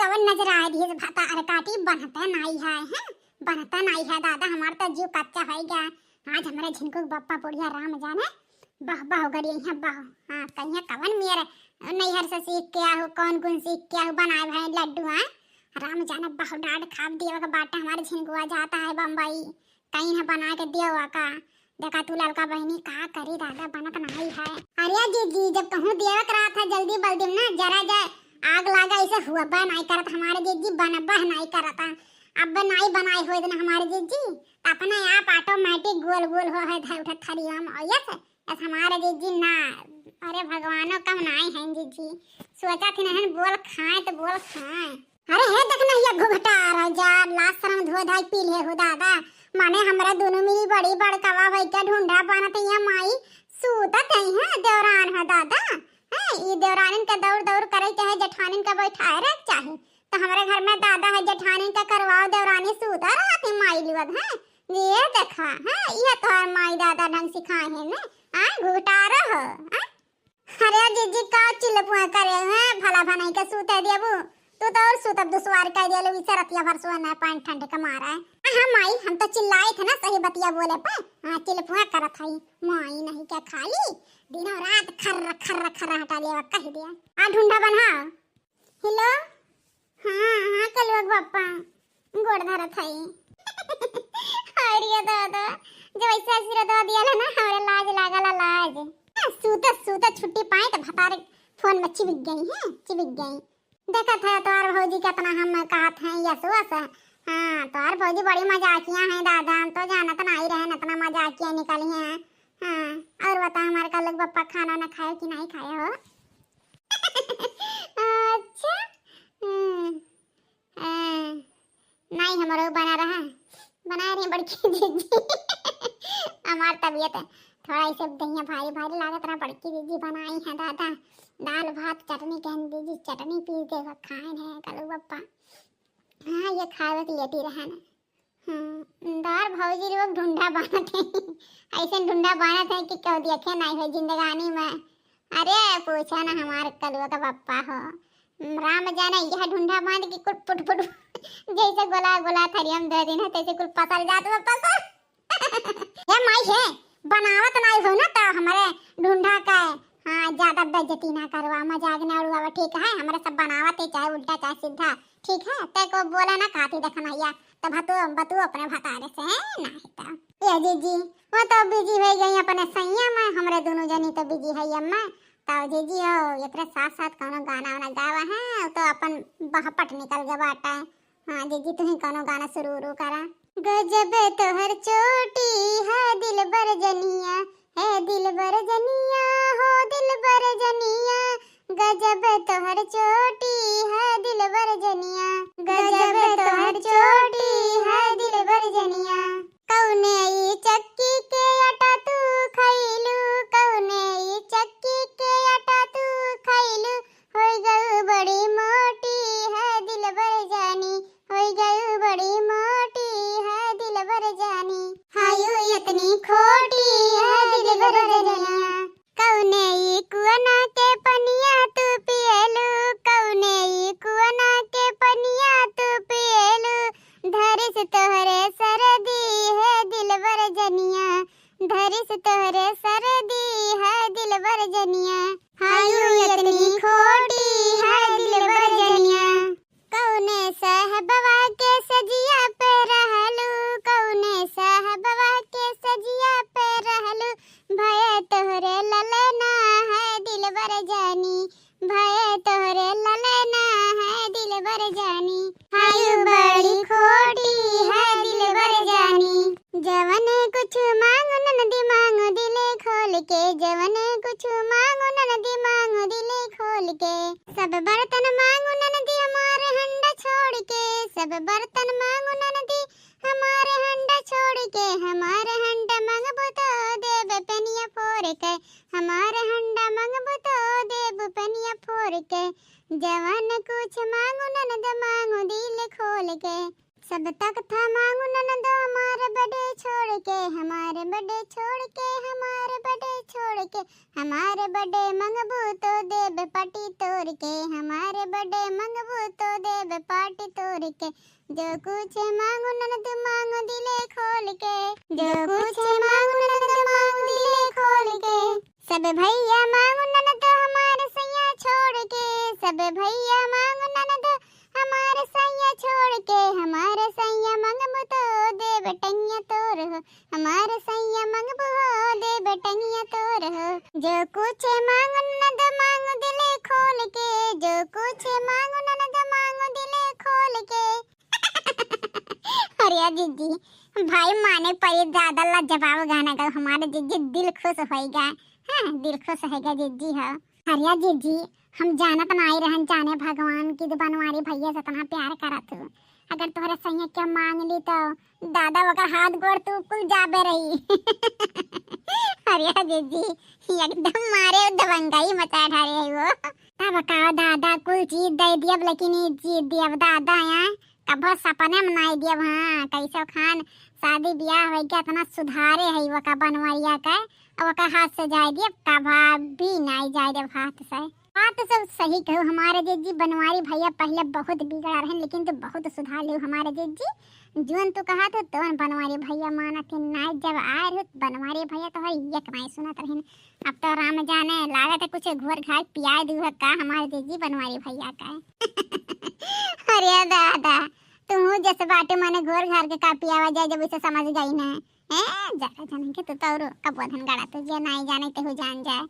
कवन नजर आए दिए भाता अरे काटी बनता नहीं है हैं बनता नहीं है दादा हमार तो जीव कच्चा हो गया। आज हमारे झिनको बप्पा बुढ़िया राम जाने बह बह हो गई यहाँ बह। हाँ कहीं कवन मेरे नैहर से सीख के आहू कौन गुण सीख के आहू बनाए भाई लड्डू हैं राम जाने बह डाट खाप दिया का बाटा हमारे झिनको जाता है बम्बई कहीं ना बना के दिया हुआ का देखा तू लड़का बहनी का करी दादा बनत नहीं है। अरे जी जब कहूँ दिया करा था जल्दी बल्दी ना जरा जाए आग लगा ऐसे हुआ बा नहीं करत हमारे जीजी बनबा नहीं करता अब नहीं बनाई हो इतना हमारे जीजी अपने आप ऑटोमेटिक गोल गोल हो है उठा थरी हम यस ऐसा हमारे जीजी ना अरे भगवानो कम नहीं है जीजी सोचा थी नहीं बोल खाए तो बोल खाए। अरे है देखना ये घुघटा राजा लास्ट शर्म धो धाई पी ले हो दादा माने हमरा दोनों मिली बड़ी बड़कावा भाई का ढूंढा पाना तो ये माई सूतत है देवरान है दादा है ये देवरानिन का दौड़ दौड़ करे चाहे जेठानिन का बैठाए रख चाहे तो हमारे घर में दादा है जेठानिन का करवाओ देवरानी सूता रहा थी माई लिवत है ये देखा है ये तो माई दादा ढंग सिखाए हैं ने आ घुघटा रहो अरे जीजी का चिल्लपुआ करे हैं भला भनाई का सूते देबू तू तो और सुतब दुसवार कह दिया लो इसे रतिया भर सोना पानी ठंडे का मारा है। हाँ माई हम तो चिल्लाए थे ना सही बतिया बोले पे हाँ चिल्लपुआ करत हई माई नहीं क्या खाली दिनों रात खर्र खर्र खर्र हटा लिया कह दिया आ ढूंढा बना हेलो हाँ हाँ कलुआ पापा गोड़ धरत हई अरे दादा जो ऐसा आशीर्वाद दिया ना हमारे लाज लागला लाज सूता छुट्टी पाए तो भतारे फोन में चिपक गई देखा था तोर भौजी कितना हम कहत हैं यस वस हाँ तोर भौजी बड़ी मजाकियां हैं दादा हम तो जानत नहीं रहे इतना मजाकियां निकली हैं। हाँ और बता हमारे का लोग पप्पा खाना ना खाए कि नहीं खाए हो अच्छा नहीं हमारे बना रही बड़की दीदी हमार तबीयत थोड़ा ऐसे दहिया भारी भारी लागत रहा बड़की दीदी बनाई है दादा दाल भात चटनी कहन दीदी चटनी पी के खाए है कलू पप्पा हाँ ये खावे के लेती रहे ना दार भौजी लोग ढूंढा बाना थे ऐसे ढूंढा बाना थे कि क्यों देखे नहीं हो जिंदगानी में। अरे पूछा ना हमारे कलुआ का पप्पा हो राम जाने यह ढूंढा बांध की कुल फुट फुट जैसे गोला गोला थरियम दे दिन है तैसे कुल पसल जाते पसल ये माई है बनावत नहीं हो ना तो हमारे ढूंढा का हाँ ज्यादा बेइज्जती ना करवा मजाक ना उड़ावा ठीक है हमारे सब बनावत है चाहे उल्टा चाहे सीधा ठीक है ते को बोला ना खाती देखना या तो बतू अपने भतारे से नहीं तो ये जीजी वो तो बिजी हो गई अपने सैया में हमारे दोनों जनी तो बिजी है अम्मा तो जीजी हो एकरे साथ साथ कोनो गाना वाना गावा है तो अपन बहपट निकल गया बाटा हाँ जीजी तू ही कोनो गाना शुरू करा गजब तोहर चोटी है दिल बर जनिया है दिल बर जनिया हो दिल बर जनिया गजब तोहर चोटी है दिल बर जनिया गजब तोहर चोटी है दिल बर जनिया कौने ई चक्की के आटा तू खइलू कौने ई चक्की के आटा तू खइलू होई गऊ बड़ी मोटी है दिल बर जानी होई गऊ बड़ी मोटी है दिल बर जानी हायो इतनी खोटी है दिल बर जनिया कौने ई कुआना के पनिया तू पिएलू कौने ई कुआना के पनिया तू पिएलू धरिस तोहरे सरदी है दिलबर जनिया धरिस तोहरे सरदी है दिलबर जनिया हायो इतनी खोटी है दिलबर जनिया कौने साहबवा के सजिया पे रहलू कौने साहबवा के सजिया पे रहलू भय तोहरे ललना है दिलबर जानी भय तोहरे ललना है दिलबर जानी हायो बड़ी खोटी है दिलबर जानी जवने कुछ मांगो ननदी मांगो दिले खोल के जवने कुछ मांगो ननदी मांगो दिले खोल के सब बर्तन मांगो ननदी हमारे हंडा छोड़ के सब बर्तन मांगो ननदी हमारे हंडा छोड़ के हमारे हंडा मांगबो तो देब पेनिया फोड़ के हमारे हंडा मांगबो तो देब पेनिया फोड़ के जवन कुछ मांगो ननद मांगो दिल खोल के सब तक था मांगू ननदो हमारे बड़े छोड़ के, हमारे बड़े छोड़ के, हमारे बड़े छोड़ के, हमारे बड़े मंगबू तो देब पाटी तोड़ के, हमारे बड़े मंगबू तो देब पाटी तोड़ के, जो कुछ मांगू ननद मांगो दिले खोल के, जो कुछ मांगू ननद मांगो दिले खोल के, सब भैया मांगू ननद हमारे सैया छोड़ के, सब भैया मांगू ननद हमारे सैया छोड़ के, हमारे सैया मंगबू तो दे बटैया तोर हो, हमारे सैया मंगबू हो दे बटैया तोर हो, जो कुछ मांगो ननद मांगो दिले खोल के, जो कुछ मांगो ननद मांगो दिले खोल के। अरे जीजी भाई माने पर ज्यादा लाजवाब गाना गा, हमारे जीजी दिल खुश होएगा। हाँ दिल खुश होएगा जीजी हो। अरे जीजी हम जानत नहीं रहन जाने भगवान की बनवारी भैया से इतना प्यार करत हो, अगर तोहरे सैया क्या मांग ली तो दादा वकर हाथ गोड़ तू कुल जाबे रही। अरे जीजी एकदम मारे दबंगाई मचा ढारे है वो। तब का दादा कुल चीज दे दियब लेकिन ये चीज दियब दादा यहाँ कब सपने में नहीं दियब। हाँ कैसो खान शादी ब्याह हो गया इतना सुधारे है वो का बनवारिया का, वो का हाथ से जाए दियब कभा भी नहीं जाए देव हाथ से। बात तो सब सही कहो, हमारे जीजी बनवारी भैया पहले बहुत बिगड़ा रहे लेकिन तो बहुत सुधार लियो हमारे जीजी। जुन तो कहा तो बनवारी भैया माना थे नहीं, जब आए रहो बनवारी भैया तो एक नहीं सुनत रहे। अब तो राम जाने लागत है कुछ घोर घाट पिया दूह का हमारे जीजी बनवारी भैया का। अरे दादा तू जैसे बाटे माने घोर घाट के का पियावा जाए जब उसे समझ गई ना, जरा जाने के तो कब धन गाड़ा तुझे नहीं जाने तो हो जान जाए।